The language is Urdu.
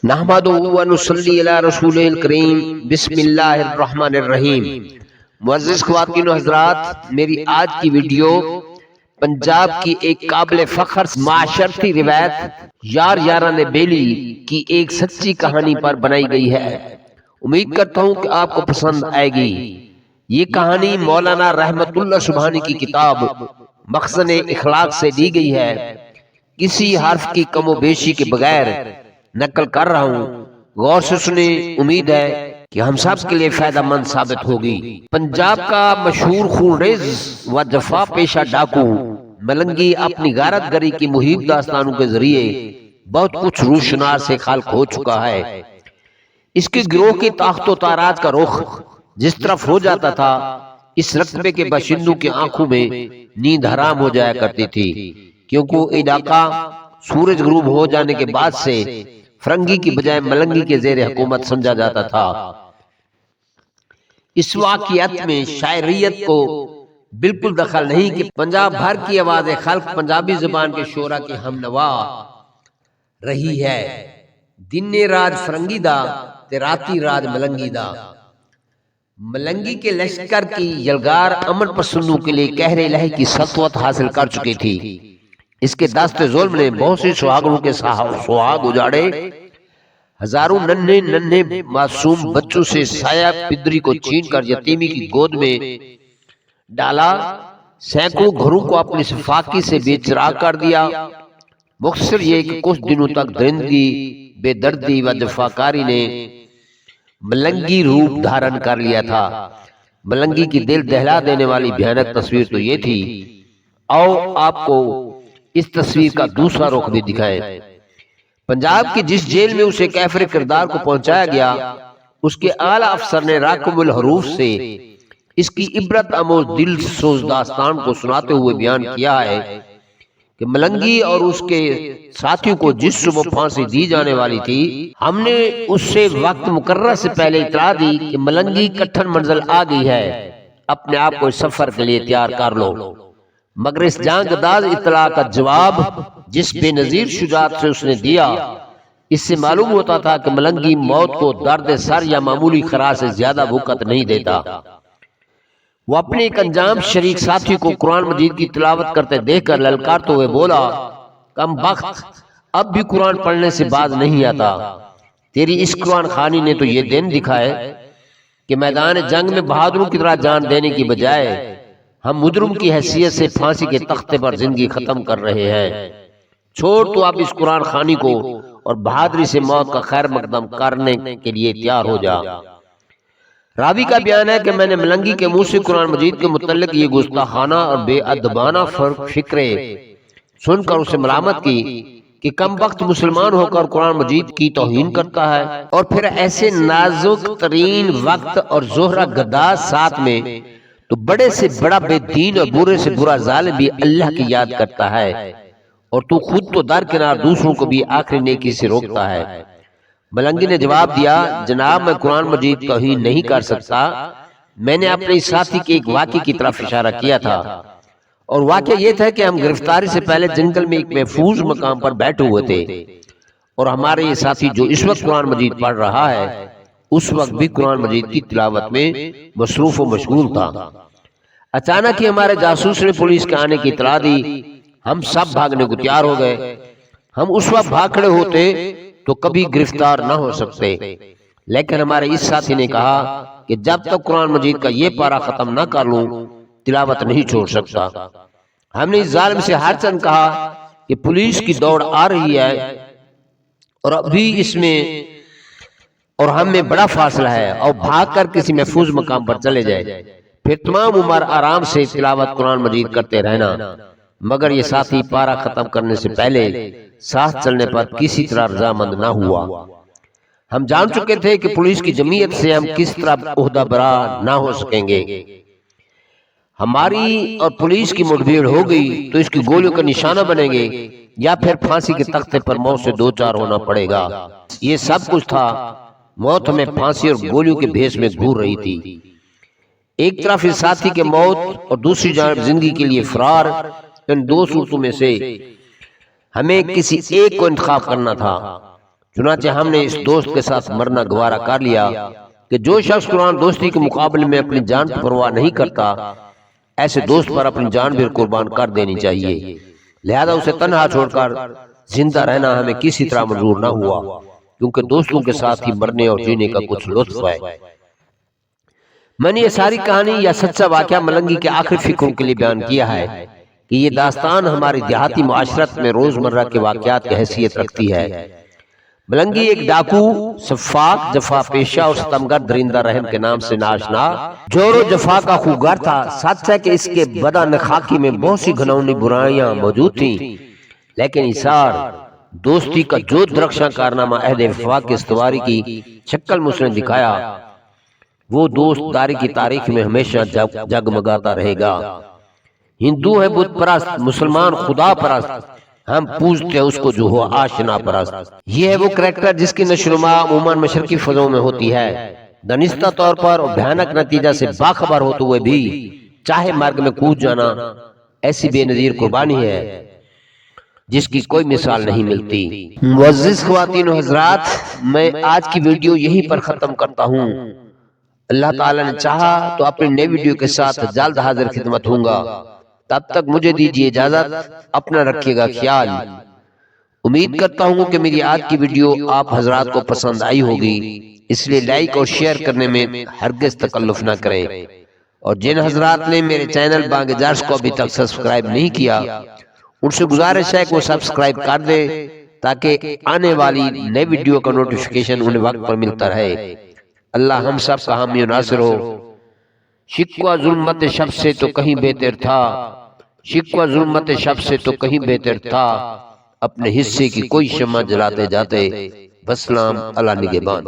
نحمدہ و نصلی علی رسول الکریم بسم اللہ الرحمن الرحیم۔ معزز خواتین و حضرات، میری آج کی ویڈیو پنجاب کی ایک قابل فخر معاشرتی روایت یار یاران بیلی کی ایک سچی کہانی پر بنائی گئی ہے۔ امید کرتا ہوں کہ آپ کو پسند آئے گی۔ یہ کہانی مولانا رحمت اللہ سبحانی کی کتاب مخزن اخلاق سے لی گئی ہے۔ کسی حرف کی کم و بیشی کے بغیر نقل کر رہا ہوں، غور سے سنیں، امید ہے کہ ہم سب کے لیے فائدہ مند ثابت ہوگی۔ پنجاب کا مشہور خونریز و جفا پیشہ ڈاکو ملنگی اپنی غارت گری کی محیط داستانوں کے ذریعے بہت کچھ روشنار سے خلق ہو چکا ہے۔ اس کے گروہ کی طاقت و تاراج کا رخ جس طرف ہو جاتا تھا، اس رقبے کے باشندوں کی آنکھوں میں نیند حرام ہو جایا کرتی تھی، کیونکہ علاقہ سورج غروب ہو جانے کے بعد سے فرنگی کی بجائے ملنگی کے زیر حکومت سمجھا جاتا تھا۔ اس واقعیت میں شاعریت کو بالکل دخل نہیں کہ پنجاب بھر کی آواز خلق پنجابی زبان کے شعراء کی ہم نوا رہی ہے۔ دن راج فرنگی دا تے راتی راج ملنگی دا۔ ملنگی کے لشکر کی یلغار امن پسندوں کے لیے قہر الہی کی سطوت حاصل کر چکی تھی۔ اس کے دست ظلم نے بہت سی سہاگنوں کے سہاگ اجاڑے، ہزاروں ننھے ننھے معصوم بچوں سے سایہ پدری کو چھین کر یتیمی کی گود میں ڈالا، سینکڑوں گھروں کو اپنی فاقی سے بے چراغ کر دیا۔ مختصر یہ کہ کچھ دنوں تک درندگی، بے دردی و جفاکاری نے ملنگی روپ دھارن کر لیا تھا۔ ملنگی کی دل دہلا دینے والی بھیانک تصویر تو یہ تھی۔ آؤ آپ کو اس تصویر کا دوسرا رخ بھی دکھائیں۔ پنجاب کی جس جیل میں اسے کیفر کردار کو پہنچایا گیا، اس کے اعلیٰ افسر نے راکم الحروف سے اس کی عبرت آموز دل سوز داستان کو سناتے ہوئے بیان کیا ہے کہ ملنگی اور اس کے ساتھیوں کو جس صبح پھانسی دی جانے والی تھی، ہم نے اس سے وقت مقررہ سے پہلے اطلاع دی کہ ملنگی کٹھن منزل آ گئی ہے، اپنے آپ کو اس سفر کے لیے تیار کر لو۔ مگر اس جانگ داز اطلاع کا جواب جس بے نظیر شجاعت سے اس نے دیا، اس سے معلوم ہوتا تھا کہ ملنگی موت کو درد سر یا معمولی خراش سے زیادہ وقت نہیں دیتا۔ وہ اپنے ایک انجام شریک ساتھی کو قرآن مجید کی تلاوت کرتے دیکھ کر للکارتے ہوئے بولا، کم بخت، اب بھی قرآن پڑھنے سے باز نہیں آتا۔ تیری اس قرآن خوانی نے تو یہ دن دکھائے کہ میدان جنگ میں بہادروں کی طرح جان دینے کی بجائے ہم مجرم کی حیثیت سے پھانسی کے تختے پر زندگی ختم کر رہے ہیں۔ چھوڑ تو اب اس قرآن خوانی کو اور بہادری سے موت کا خیر مقدم کرنے کے لیے تیار ہو جا۔ راوی کا بیان ہے کہ میں نے ملنگی کے منہ سے قرآن مجید کے متعلق یہ گستاخانہ اور بے ادبانہ فکرے سن کر اسے ملامت کی کہ کم وقت مسلمان ہو کر قرآن مجید کی توہین کرتا ہے، اور پھر ایسے نازک ترین وقت اور زہرہ گداز ساتھ میں تو بڑے سے بڑا بے دین اور برے سے برا ظالم بھی اللہ کی یاد کرتا ہے، اور تو خود تو درکنار دوسروں کو بھی آخری نیکی سے روکتا ہے۔ ملنگی نے جواب دیا، جناب میں قرآن مجید توہین نہیں کر سکتا، میں نے اپنے ساتھی کے ایک واقعے کی طرف اشارہ کیا تھا، اور واقعہ یہ تھا کہ ہم گرفتاری سے پہلے جنگل میں ایک محفوظ مقام پر بیٹھے ہوئے تھے، اور ہمارے یہ ساتھی جو اس وقت قرآن مجید پڑھ رہا ہے، اس وقت بھی قرآن مجید کی تلاوت میں مصروف و مشغول تھا۔ اچانک ہی ہمارے جاسوس نے پولیس کے آنے کی اطلاع دی، ہم سب بھاگنے کو تیار ہو گئے۔ ہم اس وقت بھاگ کھڑے ہوتے تو کبھی گرفتار نہ ہو سکتے، لیکن ہمارے اس ساتھی نے کہا کہ جب تک قرآن مجید کا یہ پارہ ختم نہ کر لوں تلاوت نہیں چھوڑ سکتا۔ ہم نے اس ظالم سے ہر چند کہا کہ پولیس کی دوڑ آ رہی ہے اور ابھی اس میں اور ہم میں بڑا فاصلہ ہے، اور بھاگ کر کسی محفوظ مقام پر چلے جائے، پھر تمام عمر آرام سے تلاوت قرآن مجید کرتے رہنا۔ مگر یہ ساتھی پارہ ختم کرنے سے پہلے ساتھ چلنے پر کسی طرح رضامند نہ ہوا۔ ہم جان چکے تھے کہ پولیس کی جمعیت سے ہم کس طرح عہدہ برا نہ ہو سکیں گے۔ ہماری اور پولیس کی مٹبھیڑ ہو گئی تو اس کی گولیوں کا نشانہ بنیں گے، یا پھر پھانسی کے تختے پر موت سے دو چار ہونا پڑے گا۔ یہ سب کچھ تھا، موت ہمیں پھانسی اور گولیوں کے بھیس میں گھور رہی تھی۔ ایک طرف اس ساتھی کے موت اور دوسری جانب زندگی کے لیے فرار، ان دو صورتوں میں سے ہمیں کسی ایک کو انتخاب کرنا تھا۔ چنانچہ ہم نے اس دوست کے ساتھ مرنا گوارا کر لیا کہ جو شخص قرآن دوستی کے مقابلے میں اپنی جان کی پرواہ نہیں کرتا، ایسے دوست پر اپنی جان بھی قربان کر دینی چاہیے، لہذا اسے تنہا چھوڑ کر زندہ رہنا ہمیں کسی طرح منظور نہ ہوا، کیونکہ دوستوں کے ساتھ ہی مرنے اور جینے کا کچھ لطف ہے۔ میں نے یہ ساری کہانی یا سچا واقعہ ملنگی کے آخری فکروں کے لیے بیان کیا ہے کہ یہ داستان ہماری دیہاتی معاشرت میں روزمرہ کے واقعات کی حیثیت رکھتی ہے۔ ملنگی ایک ڈاکو، سفاک، جفا پیشہ اور ستمگر درندہ رحم کے نام سے ناشنا جور و جفا کا خوگر تھا۔ سچ ہے کہ اس کے بدن خاکی میں بہت سی گھناؤنی برائیاں موجود تھیں، لیکن ایثار دوستی کا جو درخشاں کارنامہ عہد وفا کی استواری کی شکل میں اس نے دکھایا، وہ دوست داری کی تاریخ میں ہمیشہ جگمگاتا رہے گا۔ ہندو ہے بت پرست، مسلمان خدا پرست، ہم پوجتے ہیں اس کو جو ہوا آشنا پرست۔ یہ ہے وہ کریکٹر جس کی نشوونما عموماً مشرقی فضوں میں ہوتی ہے، دانستہ طور پر اور بھیانک نتیجہ سے باخبر ہوتے ہوئے بھی چاہے مرگ میں کود جانا ایسی بے نظیر قربانی ہے جس کی کوئی مثال نہیں ملتی۔ معزز خواتین و حضرات، میں آج کی ویڈیو یہیں پر ختم کرتا ہوں۔ اللہ تعالیٰ نے چاہا تو اپنی نئی ویڈیو کے ساتھ جلد حاضر خدمت ہوں گا۔ تب تک مجھے دیجیے اجازت، اپنا رکھیے گا خیال۔ امید کرتا ہوں کہ میری آج کی ویڈیو آپ حضرات کو پسند آئی ہوگی، اس لیے لائک اور شیئر کرنے میں ہرگز تکلف نہ کریں، اور جن حضرات نے میرے چینل بانگ جرس کو ابھی تک سبسکرائب نہیں کیا ان سے گزارش ہے کہ وہ سبسکرائب کر دے تاکہ آنے والی نئی ویڈیو کا نوٹیفیکیشن انہیں وقت پر ملتا رہے۔ اللہ ہم سب کا حامی و ناصر ہو۔ شکوہ ظلمت شب سے تو کہیں بہتر تھا، شکوہ ظلمت شب سے تو کہیں بہتر تھا، اپنے حصے کی کوئی شمع جلاتے جاتے، وسلام اللہ نگہبان۔